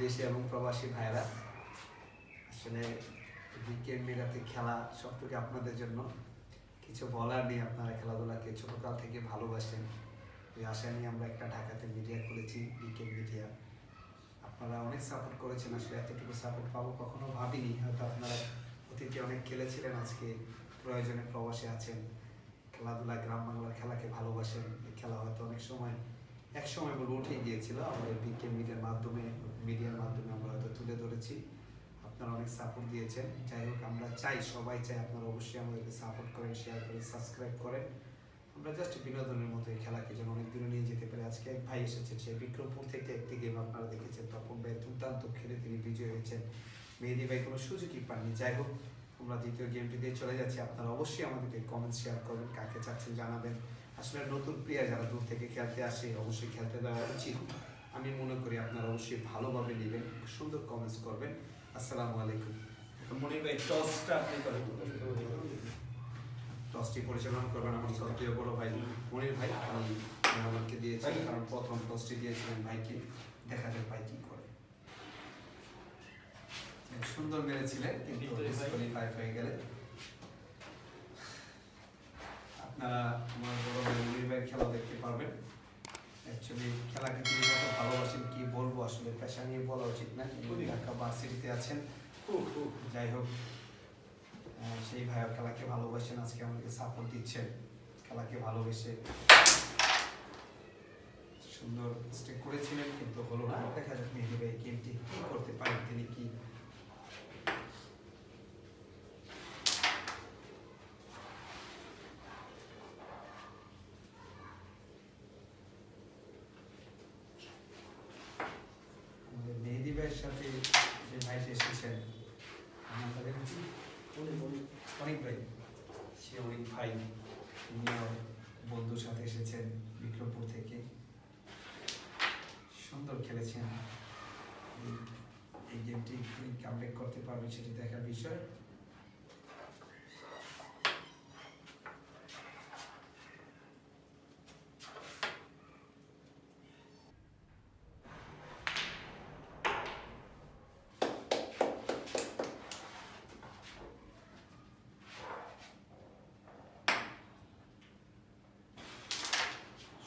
দেশে এবং প্রবাসী ভাইরা, আসলে বিকেএম মিডিয়াতে খেলা সম্পর্কে আপনাদের জন্য কিছু বলার নেই। আপনারা খেলাধুলাকে ছোটকাল থেকে ভালোবাসেন, ওই আশা নিয়ে আমরা একটা ঢাকাতে মিডিয়া করেছি, বিকেএম মিডিয়া। আপনারা অনেক সাপোর্ট করেছেন, আসলে এতটুকু সাপোর্ট পাবো কখনো ভাবিনি। হয়তো আপনারা অতীতে অনেক খেলেছিলেন, আজকে প্রয়োজনে প্রবাসে আছেন, খেলাধুলা গ্রাম বাংলার খেলাকে ভালোবাসেন। এই খেলা হয়তো অনেক সময় একসময় বলে উঠে গিয়েছিল, আমাদের বিকেএম মিডিয়ার মাধ্যমে আমরা হয়তো তুলে ধরেছি। আপনারা অনেক সাপোর্ট দিয়েছেন। যাই হোক, আমরা চাই, সবাই চাই আপনারা অবশ্যই আমাদেরকে সাপোর্ট করেন, শেয়ার করেন, সাবস্ক্রাইব করেন। আমরা জাস্ট বিনোদনের মতো এই খেলাকে যেন অনেক দূরে নিয়ে যেতে পারি। আজকে এক ভাই এসেছেন, সেই বিক্রমপুর থেকে একটি গেম আপনারা দেখেছেন, তপন ভাই দুর্দান্ত খেলে তিনি বিজয় হয়েছেন, মেহেদি ভাই কোনো সুযোগই পাননি। যাই হোক, আমরা দ্বিতীয় গেমটি দিয়ে চলে যাচ্ছি। আপনারা অবশ্যই আমাদেরকে কমেন্ট শেয়ার করবেন, কাকে চাচ্ছেন জানাবেন। আসলে নতুন প্লেয়ার যারা দূর থেকে খেলতে আসে, অবশ্যই খেলতে দেওয়া উচিত। আমি মনে করি আপনারা অবশ্যই ভালোভাবে নেবেন, সুন্দর কমেন্টস করবেন। আসসালামু আলাইকুম। মনির ভাই, টসটা আপনি করেন। টসটি পরিচালনা করবেন আমার সবচেয়ে বড় ভাই মনির ভাই। আমি আমাকে দিয়েছি, কারণ প্রথম টসটি দিয়েছিলেন ভাইকে। দেখা যাক ভাই কি করে। সুন্দর মেরেছিলেন, কিন্তু ডিসকোয়ালিফাই হয়ে গেলে। আপনারা আমার বড় ভাই মনির ভাইয়ের খেলা দেখতে পারবেন। অ্যাকচুয়ালি খেলাকে তিনি কত ভালোবাসেন কি বলবো, আসলে পেশা নিয়ে বলা উচিত না। ঢাকা ভার্সিটিতে আছেন। যাই হোক, সেই ভাইয়ের খেলাকে ভালোবাসেন, আজকে আমাকে সাপোর্ট দিচ্ছেন। খেলাকে ভালোবেসে সুন্দর স্টেক করেছিলেন, কিন্তু হলো না। দেখা যাক মেহেদি ভাই গেমটি কি করতে পারেন, তিনি কি মেহেদি ভাইয়ের সাথে যে ভাইটি এসেছেন আমাদের অনেক ভাই, সে অনেক ভাই, তিনিও বন্ধুর সাথে এসেছেন বিক্রমপুর থেকে। সুন্দর খেলেছেন। এই গেমটি কামব্যাক করতে পারবেন সেটি দেখার বিষয়।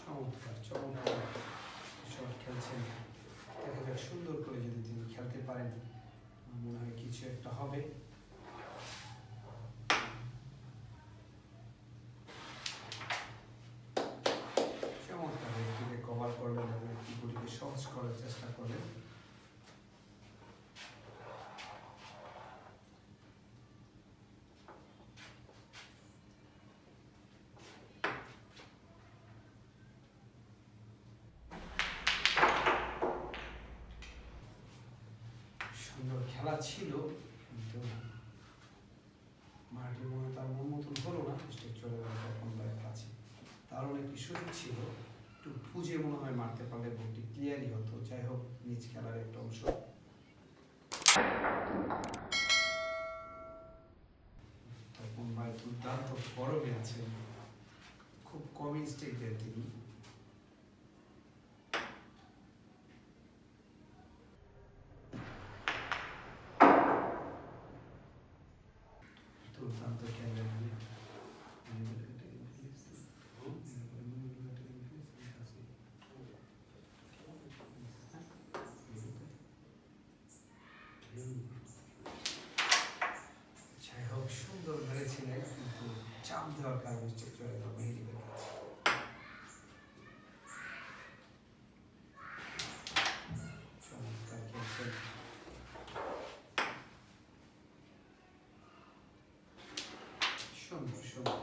চমৎকার শট খেলছেন। দেখা যাক, সুন্দর করে যদি তিনি খেলতে পারেন, মনে হয় কিছু একটা হবে। চমৎকার একটিকে কভার করলেন এবং একটি গুটিকে সহজ করার চেষ্টা করলেন। সুন্দর খেলা ছিল, কিন্তু মাঠে মনে তার মন মতন হলো না। স্টেক চলে গেল তখন ভাইয়ের কাছে। দারুণ একটি সুযোগ ছিল, একটু খুঁজে মনে হয় মারতে পারলে বলটি ক্লিয়ারই হতো। যাই হোক, নিজ খেলার একটা অংশ। তখন ভাই দুর্দান্ত ফরমে আছেন, খুব কমই স্টেক দেন তিনি। দুর্দান্ত খেলেন। যাই হোক, সুন্দর মেরেছিলেন, কিন্তু চাপ দেওয়ার কারণে চলে গেল মেহেদি ভাইয়ের কাছে। চমৎকার খেলছেন। সুন্দর সুন্দর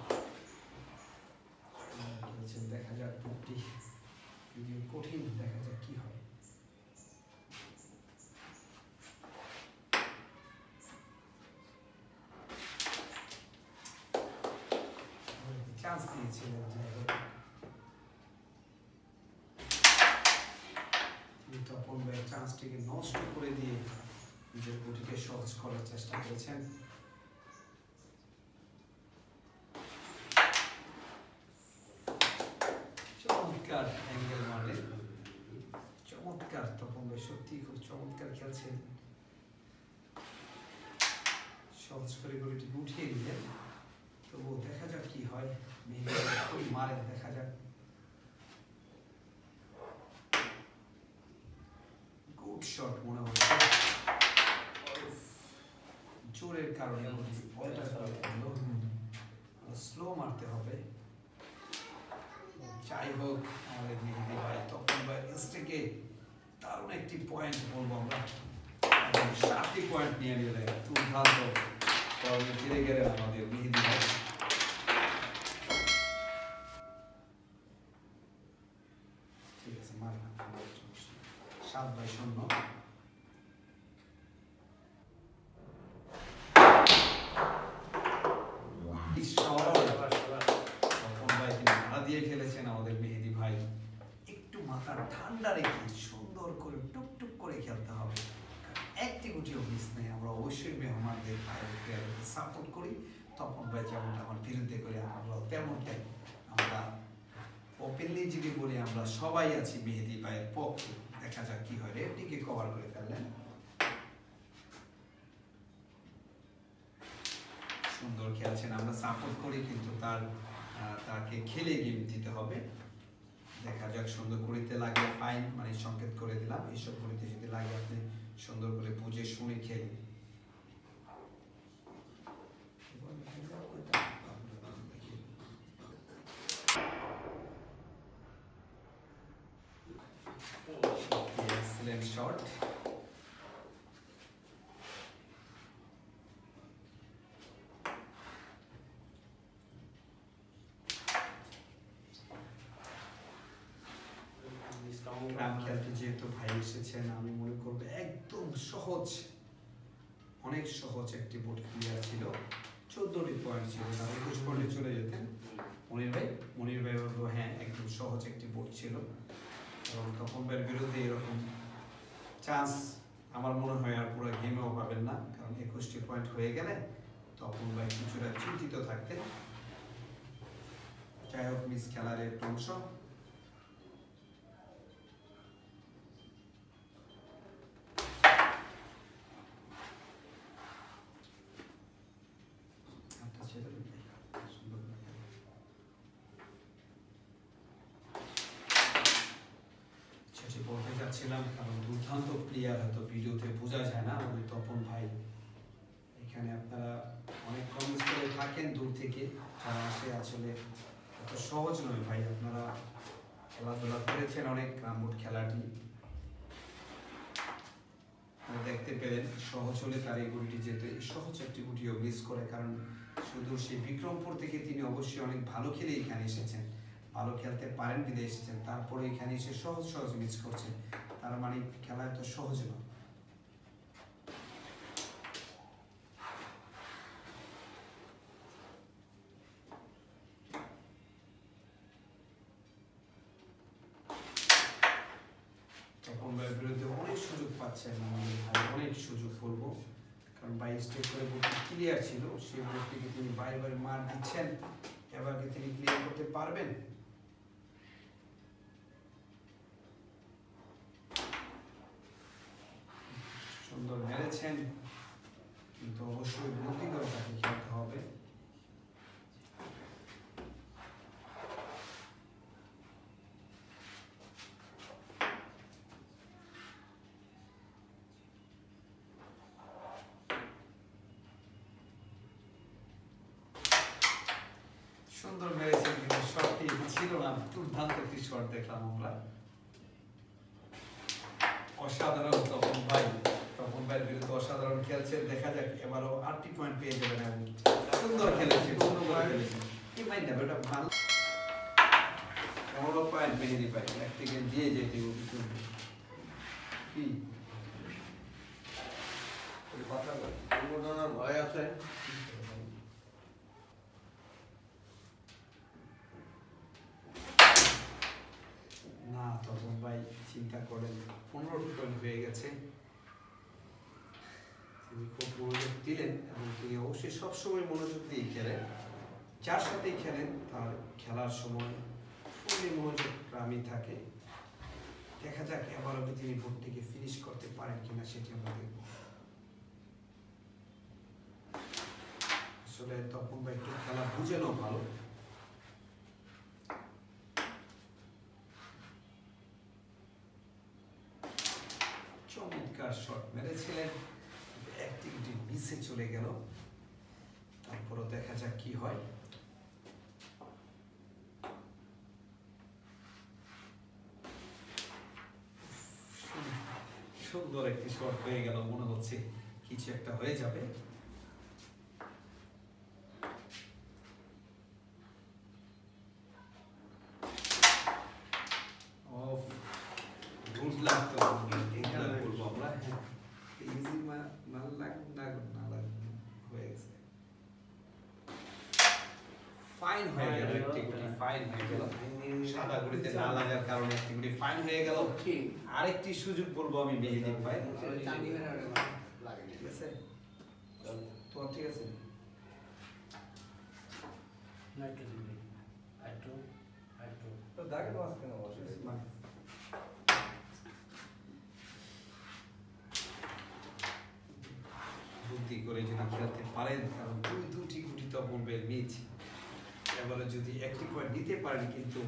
খেলছেন। দেখা যাক বুকটি যদিও কঠিন, দেখা যাক কি হয়। চান্স দিয়েছিলেন, যাই হোক তিনি তপন ভাইয়ের চান্সটিকে নষ্ট করে দিয়ে নিজের গুটিকে সহজ করার চেষ্টা করেছেন। চমৎকার অ্যাঙ্গেল মারলেন, চমৎকার। তপন ভাই সত্যি খুব চমৎকার খেলা। সহজ করে গড়িটিকে উঠিয়ে দিলেন, তবুও দেখা যাক কি হয়। মেহেদী ভাই মারেন, দেখা যাক। গুড শট মনে হচ্ছে, জোরের কারণে বলটা স্লো মারতে হবে। যাই হোক, আমাদের মেহেদী ভাই তপন ভাই স্ট্রিকে দারুণ একটি পয়েন্ট বলবো আমরা, 7টি পয়েন্ট নিয়ে নিলেন। দুর্দান্ত ফর্মে ফিরে গেলেন আমাদের মেহেদী ভাই। ঠিক আছে, মারবেন, 7-0। দিয়ে খেলেছেন আমাদের মেহেদী ভাই। একটু মাথা ঠান্ডা রেখে সুন্দর করে টুকটুক করে খেলতে হবে, একটি গুটিও মিস নেই। আমরা অবশ্যই মেহমানদের প্লেয়ারকে সাপোর্ট করি, তপন ভাই যেমনটা আমার বিরুদ্ধে করে আমরা তেমনটাই। আমরা ওপেনলি যদি বলি, আমরা সবাই আছি মেহেদী ভাইয়ের পক্ষে। দেখা যাক কি হয়। রেডটিকে কভার করে ফেললেন, সুন্দর খেলছেন, আমরা সাপোর্ট করি, কিন্তু তাকে খেলে গেম দিতে হবে। দেখা যাক, সুন্দর করিতে লাগে ফাইন, মানে সংকেত করে দিলাম। এইসব করিতে যদি লাগে আপনি সুন্দর করে বুঝে শুনে খেলে। Excellent shot. খেলতে যেহেতু ভাই এসেছেন, আমি মনে করবো একদম সহজ, অনেক সহজ একটি বোর্ড ক্লিয়ার ছিল। 14টি পয়েন্ট ছিল, 21 পয়েন্টে চলে যেতেন। মনির ভাই বলবো হ্যাঁ, একদম সহজ একটি বোর্ড ছিল। এবং তপন ভাইয়ের বিরুদ্ধে এরকম চান্স আমার মনে হয় আর পুরো গেমেও পাবেন না, কারণ 21টি পয়েন্ট হয়ে গেলে তপন ভাই কিছুটা চিন্তিত থাকতেন। যাই হোক, মিস খেলার একটু অংশ। বলতে যাচ্ছিলাম, কারণ দুর্দান্ত প্লেয়ার, হয়তো ভিডিওতে বোঝা যায় না আমাদের তপন ভাই। এখানে আপনারা অনেক কমেন্টস করে থাকেন দূর থেকে, যারা আসে, আসলে এত সহজ নয় ভাই। আপনারা খেলাধুলা করেছেন অনেক, রামবোর্ড খেলাটি দেখতে পেলেন। সহজ হলে তার এই গুটিটি যেত, সহজ একটি গুটিও মিস করে, কারণ শুধু সেই বিক্রমপুর থেকে তিনি অবশ্যই অনেক ভালো খেলে এখানে এসেছেন, ভালো খেলতে পারেন বিদে এসেছেন, তারপরে এখানে এসে সহজ মিস করছেন। তার মানে খেলা এত সহজ নয়। তপন ভাইয়ের বিরুদ্ধে অনেক সুযোগ পাচ্ছেন আমাদের ভাই, অনেক সুযোগ বলবো, কারণ 22 করে বোর্ডটি ক্লিয়ার ছিল। সেই বোর্ডটিকে তিনি বারে মার দিচ্ছেন, এবার কি তিনি ক্লিয়ার করতে পারবেন? সুন্দর মেরেছেন, কিন্তু অবশ্যই বুদ্ধি করে তাকে খেলতে হবে। সুন্দর মেরেছেন, কিন্তু শটটি ছিল না। দুর্দান্ত একটি শট দেখলাম আমরা, অসাধারণ। তপন ভাইয়ের বিরুদ্ধে অসাধারণ খেলছেন। দেখা যাক, এবারও 8টি পয়েন্ট পেয়ে যাবেন। এবং সুন্দর খেলেছেন, কি মাইন্ড হবে ওটা ভালো। এমনও পয়েন্ট মেহেদী ভাই একদিকে দিয়ে যেতে কি কথা ভয় আছে। না, তপন ভাই চিন্তা করেন, 15টি পয়েন্ট হয়ে গেছে। তিনি খুব মনোযোগ দিলেন, এবং তিনি অবশ্যই সবসময় মনোযোগ দিয়ে খেলেন। যার সাথেই খেলেন তার খেলার সময় ফুললি মনোযোগ গ্রামই থাকে। দেখা যাক এবারও কি তিনি বোর্ডটিকে ফিনিশ করতে পারেন কিনা, সেটি আমরা দেখব। আসলে তখন বা একটু খেলা বুঝে নাও ভালো। চমৎকার শট মেরেছিলেন, অ্যাক্টিভিটি মিসে চলে গেল। তারপরও দেখা যাক কি হয়। সুন্দর একটি শট হয়ে গেল, মনে হচ্ছে কিছু একটা হয়ে যাবে। ফাইন হয়ে গেল, একটি গুটি ফাইন হয়ে গেল। সাদা গুটিতে না লাগার কারণে একটি গুটি ফাইন হয়ে গেল। আরেকটি সুযোগ বলবো আমি মেহেদীপ ভাই, ঠিক আছে? তোমার ঠিক আছে? বুদ্ধি করে যদি খেলতে পারেন, কারণ দুটি গুটি তো বলবেন মিচ। এবারে যদি একটি পয়েন্ট নিতে পারেন, কিন্তু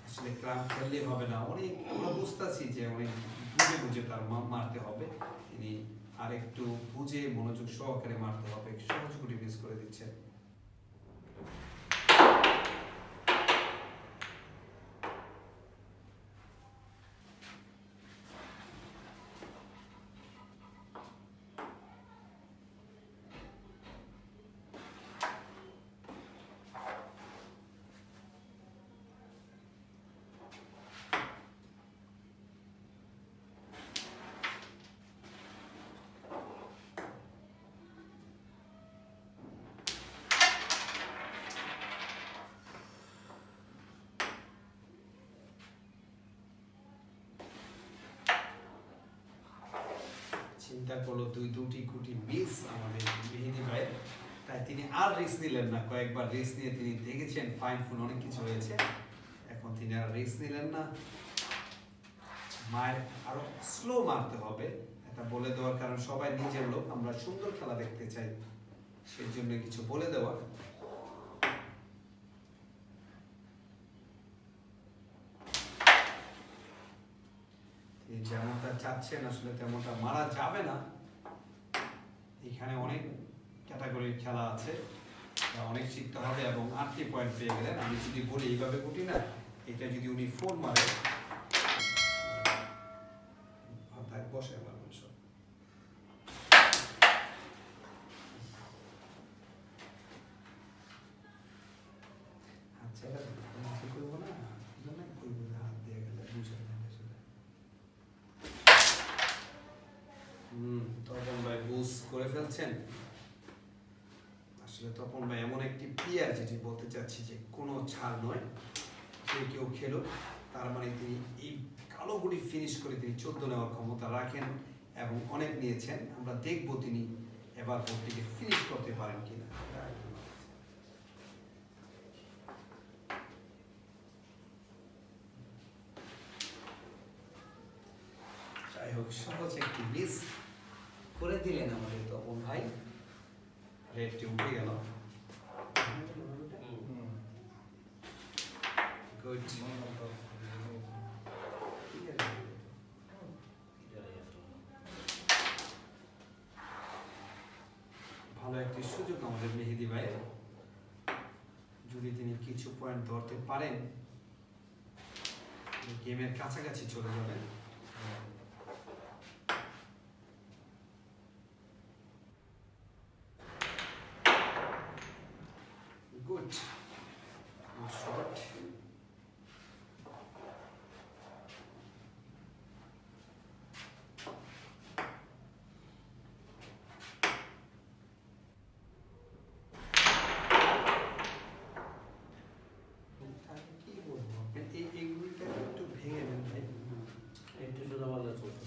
আসলে ক্লাব খেললে হবে না। অনেক আমরা বুঝতেছি যে অনেক বুঝে বুঝে তার মারতে হবে। তিনি আরেকটু বুঝে মনোযোগ সহকারে মারতে হবে। সহজ গুটি মিস করে দিচ্ছেন। চিন্তা করলো দুটি গুটি মিস আমাদের মেহেদী ভাইয়ের, তাই তিনি আর রিস্ক নিলেন না। কয়েকবার রিস্ক নিয়ে তিনি দেখেছেন ফাইন ফুল অনেক কিছু হয়েছে, এখন তিনি আর রিস্ক নিলেন না। মায়ের আরো স্লো মারতে হবে, এটা বলে দেওয়ার কারণ সবাই নিজের লোক, আমরা সুন্দর খেলা দেখতে চাই, সেই জন্য কিছু বলে দেওয়া। যেমনটা চাচ্ছেন আসলে তেমনটা মারা যাবে না। এখানে অনেক ক্যাটাগরির খেলা আছে, অনেক শিখতে হবে, এবং 8টি পয়েন্ট পেয়ে গেলেন। আমি যদি বলি এইভাবে গুটি না, এটা যদি উনি 4 মারে, বসে মারবেন সব। আচ্ছা, এটা করবো না, হাত দিয়ে গেলে বুঝে তপন ভাই বুঝ করে ফেলছেন। আসলে তপন ভাই এমন একটি প্লেয়ার, যেটি বলতে চাচ্ছি যে কোনো ছাড় নয়, যে কেউ খেলো, তার মানে তিনি এই কালো গুটি ফিনিশ করে তিনি 14 নেওয়ার ক্ষমতা রাখেন এবং অনেক নিয়েছেন। আমরা দেখবো তিনি এবার বোর্ডটিকে ফিনিশ করতে পারেন কিনা। যাই হোক, সহজ একটি মিস করে দিলেন আমাদের তপন ভাই। রেডটি উঠে গেল। গুড। ভালো একটি সুযোগ আমাদের মেহেদী ভাইয়ের, যদি তিনি কিছু পয়েন্ট ধরতে পারেন, গেমের কাছাকাছি চলে যাবেন। Good shot.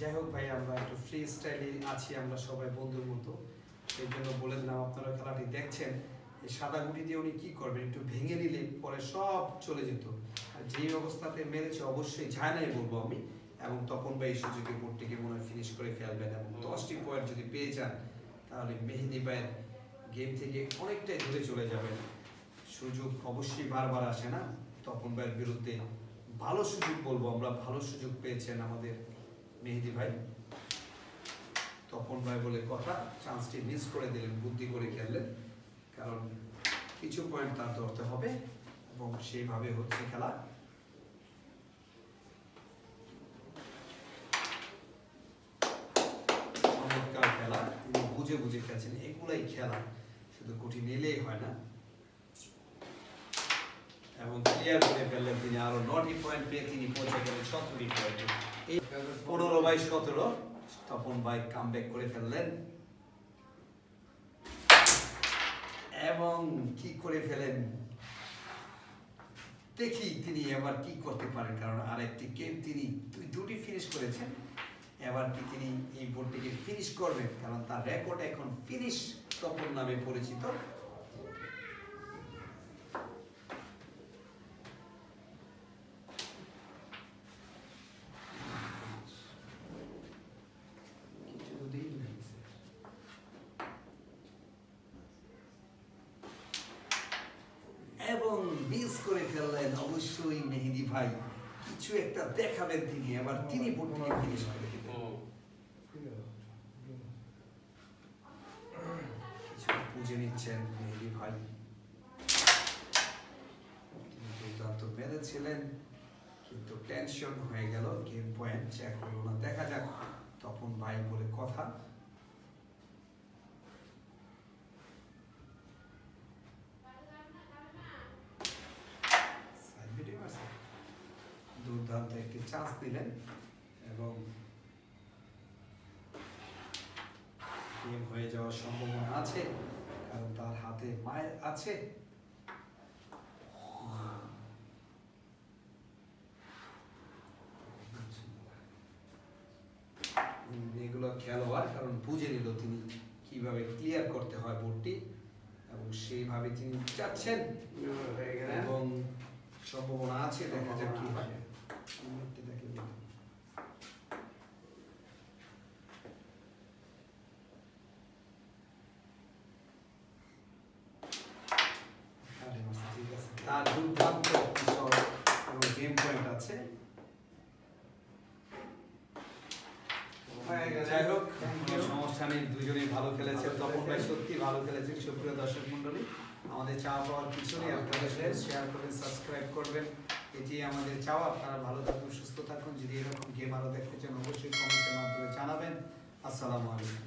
যাই হোক ভাই, আমরা একটু ফ্রি স্টাইলে আছি, আমরা সবাই বন্ধুর মতো, সেই জন্য বলে দিলাম আপনারা খেলাটি দেখছেন। এই সাদা গুটি দিয়ে উনি কি করবেন, একটু ভেঙে নিলে পরে সব চলে যেত। আর যে অবস্থাতে মেরেছে অবশ্যই যায় নাই বলবো আমি, এবং তখন ভাই এই সুযোগে বোর্ডটিকে মনে হয় ফিনিশ করে ফেলবেন, এবং 10টি পয়েন্ট যদি পেয়ে যান, তাহলে মেহেদী ভাইয়ের গেম থেকে অনেকটাই দূরে চলে যাবেন। সুযোগ অবশ্যই বারবার আসে না, তপন ভাইয়ের বিরুদ্ধে ভালো সুযোগ বলবো আমরা, ভালো সুযোগ পেয়েছেন আমাদের মেহেদী ভাই। তপন ভাই বলে কথা, চান্সটি মিস করে দিলেন, বুদ্ধি করে খেললেন, কারণ কিছু পয়েন্ট তার ধরতে হবে এবং সেইভাবে হচ্ছে খেলা। চমৎকার খেলা, তিনি বুঝে বুঝে খেলছেন, এগুলাই খেলা, শুধু গুটি নিলেই হয় না। এবং ক্লিয়ার করে ফেললেন তিনি, আরো 9টি পয়েন্ট পেয়ে তিনি পৌঁছে গেলেন 17টি পয়েন্টে। এই 15/17 তপন ভাই কামব্যাক করে ফেললেন এবং কি করে ফেলেন দেখি তিনি এবার কি করতে পারেন, কারণ আরেকটি গেম তিনি দুটি ফিনিশ করেছেন। এবার কি তিনি এই বোর্ডটিকে ফিনিশ করবেন, কারণ তার রেকর্ড এখন ফিনিশ তপন নামে পরিচিত। এবং মিস করে ফেললেন অবশ্যই মেহেদী ভাই, কিছু একটা দেখাবেন তিনি, এবার তিনি বোর্ডটিকে ফিনিশ করে দিবেন। কিছু বুঝে নিচ্ছেন মেহেদী ভাই, তিনি দুর্দান্ত মেরেছিলেন কিন্তু টেনশন হয়ে গেল, গেম পয়েন্ট চেক হলো না। দেখা যাক তপন ভাই বলে কথা। দুর্দান্ত একটি চান্স দিলেন এবং গেম হয়ে যাওয়ার সম্ভাবনা আছে, কারণ তার হাতে মায়ের আছে। এগুলো খেলোয়াড়, কারণ বুঝে নিল তিনি কিভাবে ক্লিয়ার করতে হয় বোর্ডটি এবং সেইভাবে তিনি চাচ্ছেন এবং সম্ভাবনা আছে। দেখা যাক কি হয়। তার দুর্দান্ত গেম পয়েন্ট আছে। যাই হোক, কোনো সমস্যা নেই, দুজনেই ভালো খেলেছেন। তপন ভাই সত্যি ভালো খেলেছেন। সুপ্রিয় দর্শক মন্ডলী, আমাদের চাওয়া পাওয়ার কিছু নেই, আপনারা শেয়ার করবেন, সাবস্ক্রাইব করবেন, এটি আমাদের চাওয়া। আপনারা ভালো থাকুন, সুস্থ থাকুন। যদি এরকম গেম আরো দেখতে চান অবশ্যই কমেন্টের মাধ্যমে জানাবেন। আসসালামু আলাইকুম।